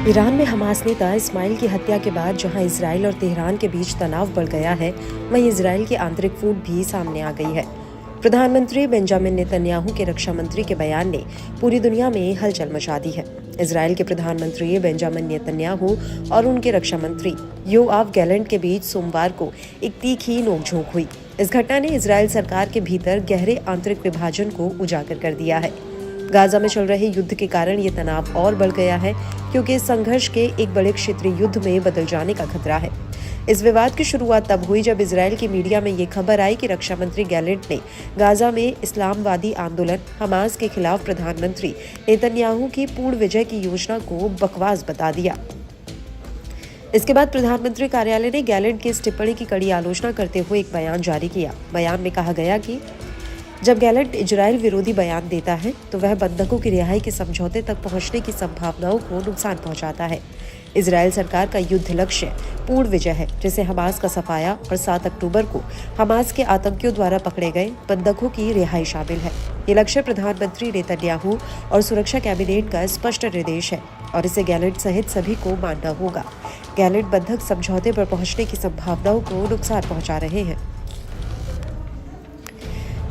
Iran में Hamas नेता इस्माइल की हत्या के बाद जहां इजराइल और तेहरान के बीच तनाव बढ़ गया है, वहीं इजराइल की आंतरिक फूट भी सामने आ गई है। प्रधानमंत्री बेंजामिन नेतन्याहू के रक्षा मंत्री के बयान ने पूरी दुनिया में हलचल मचा दी है। इजराइल के प्रधानमंत्री बेंजामिन नेतन्याहू और उनके रक्षा मंत्री योआव गैलेंट के बीच सोमवार को एक तीखी नोकझोंक हुई। इस घटना ने इजराइल सरकार के भीतर गहरे आंतरिक विभाजन को उजागर कर दिया है। गाजा में चल रहे युद्ध के कारण ये तनाव और बढ़ गया है, क्योंकि इस संघर्ष के एक बड़े क्षेत्रीय युद्ध में बदल जाने का खतरा है। इस विवाद की शुरुआत तब हुई जब इजराइल की मीडिया में ये खबर आई कि रक्षा मंत्री गैलेंट ने गाजा में इस्लामवादी आंदोलन हमास के खिलाफ प्रधानमंत्री नेतन्याहू की पूर्ण विजय की योजना को बकवास बता दिया। इसके बाद प्रधानमंत्री कार्यालय ने गैलेंट की इस टिप्पणी की कड़ी आलोचना करते हुए एक बयान जारी किया। बयान में कहा गया कि जब गैलेंट इजराइल विरोधी बयान देता है तो वह बंधकों की रिहाई के समझौते तक पहुंचने की संभावनाओं को नुकसान पहुंचाता है। इजराइल सरकार का युद्ध लक्ष्य पूर्ण विजय है, जिसे हमास का सफाया और 7 अक्टूबर को हमास के आतंकियों द्वारा पकड़े गए बंधकों की रिहाई शामिल है। ये लक्ष्य प्रधानमंत्री नेतन्याहू और सुरक्षा कैबिनेट का स्पष्ट निर्देश है और इसे गैलेंट सहित सभी को मानना होगा। गैलेंट बंधक समझौते पर पहुंचने की संभावनाओं को नुकसान पहुंचा रहे हैं।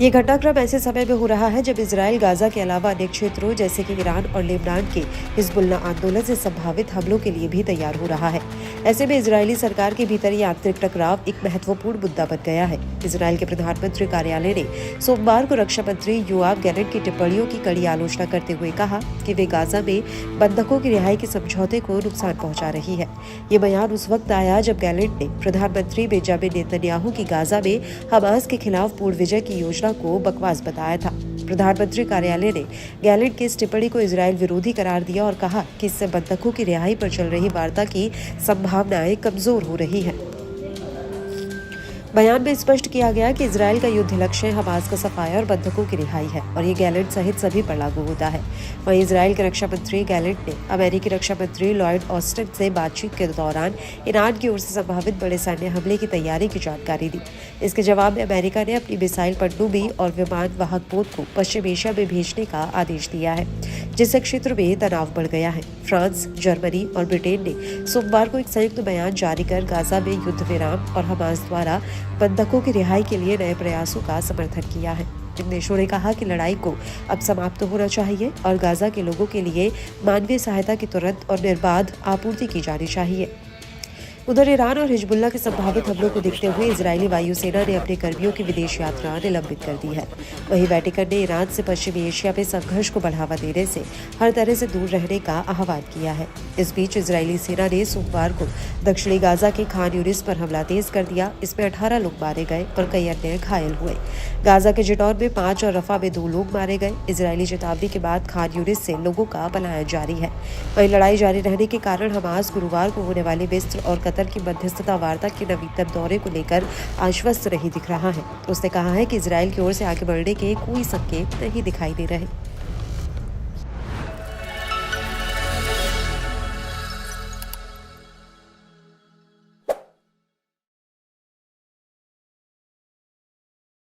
ये घटनाक्रम ऐसे समय में हो रहा है जब इजराइल गाजा के अलावा अनेक क्षेत्रों जैसे कि ईरान और लेबनान के हिजबुल्लाह आंदोलन से संभावित हमलों के लिए भी तैयार हो रहा है। ऐसे में इजरायली सरकार के भीतर ये आंतरिक टकराव एक महत्वपूर्ण मुद्दा बन गया है। इजराइल के प्रधानमंत्री कार्यालय ने सोमवार को रक्षा मंत्री योआव गैलेंट की टिप्पणियों की कड़ी आलोचना करते हुए कहा कि वे गाजा में बंधकों की रिहाई के समझौते को नुकसान पहुंचा रही है। ये बयान उस वक्त आया जब गैलेंट ने प्रधानमंत्री बेंजामिन नेतन्याहू की गाजा में हमास के खिलाफ पूर्ण विजय की योजना को बकवास बताया था। प्रधानमंत्री कार्यालय ने गैलेंट की इस टिप्पणी को इजराइल विरोधी करार दिया और कहा कि इससे बंधकों की रिहाई पर चल रही वार्ता की संभावनाएं कमजोर हो रही हैं। बयान में स्पष्ट किया गया कि इजराइल का युद्ध लक्ष्य हमास का सफाया और बंधकों की रिहाई है और ये गैलेंट सहित सभी पर लागू होता है। वहीं इजराइल के रक्षा मंत्री गैलेंट ने अमेरिकी रक्षा मंत्री लॉयड ऑस्टिन से बातचीत के दौरान ईरान की ओर से संभावित बड़े सैन्य हमले की तैयारी की जानकारी दी। इसके जवाब में अमेरिका ने अपनी मिसाइल पनडुब्बी और विमान वाहक पोत को पश्चिम एशिया में भेजने का आदेश दिया है, जिससे क्षेत्र में तनाव बढ़ गया है। फ्रांस, जर्मनी और ब्रिटेन ने सोमवार को एक संयुक्त बयान जारी कर गाजा में युद्ध विराम और हमास द्वारा बंधकों की रिहाई के लिए नए प्रयासों का समर्थन किया है। इन देशों ने कहा कि लड़ाई को अब समाप्त होना चाहिए और गाजा के लोगों के लिए मानवीय सहायता की तुरंत और निर्बाध आपूर्ति की जानी चाहिए। उधर ईरान और हिजबुल्लाह के संभावित हमलों को देखते हुए इजरायली वायुसेना ने अपने कर्मियों की विदेश यात्रा निलंबित कर दी है। वहीं वेटिकन ने ईरान से पश्चिमी एशिया में संघर्ष को बढ़ावा देने से हर तरह से दूर रहने का आह्वान किया है। इस बीच इजरायली सेना ने सोमवार को दक्षिणी गाजा के खान यूनिस पर हमला तेज कर दिया। इसमें 18 लोग मारे गए और कई अन्य घायल हुए। गाजा के जिटौन में 5 और रफा में 2 लोग मारे गए। इजरायली चेतावनी के बाद खान यूनिस से लोगों का पलायन जारी है। वहीं लड़ाई जारी रहने के कारण हमास गुरुवार को होने वाले मिस्र और कतर की मध्यस्थता वार्ता के नवीनतम दौरे को लेकर आश्वस्त नहीं दिख रहा है। उसने कहा है कि इजराइल की ओर से आगे बढ़ने के कोई संकेत नहीं दिखाई दे रहे।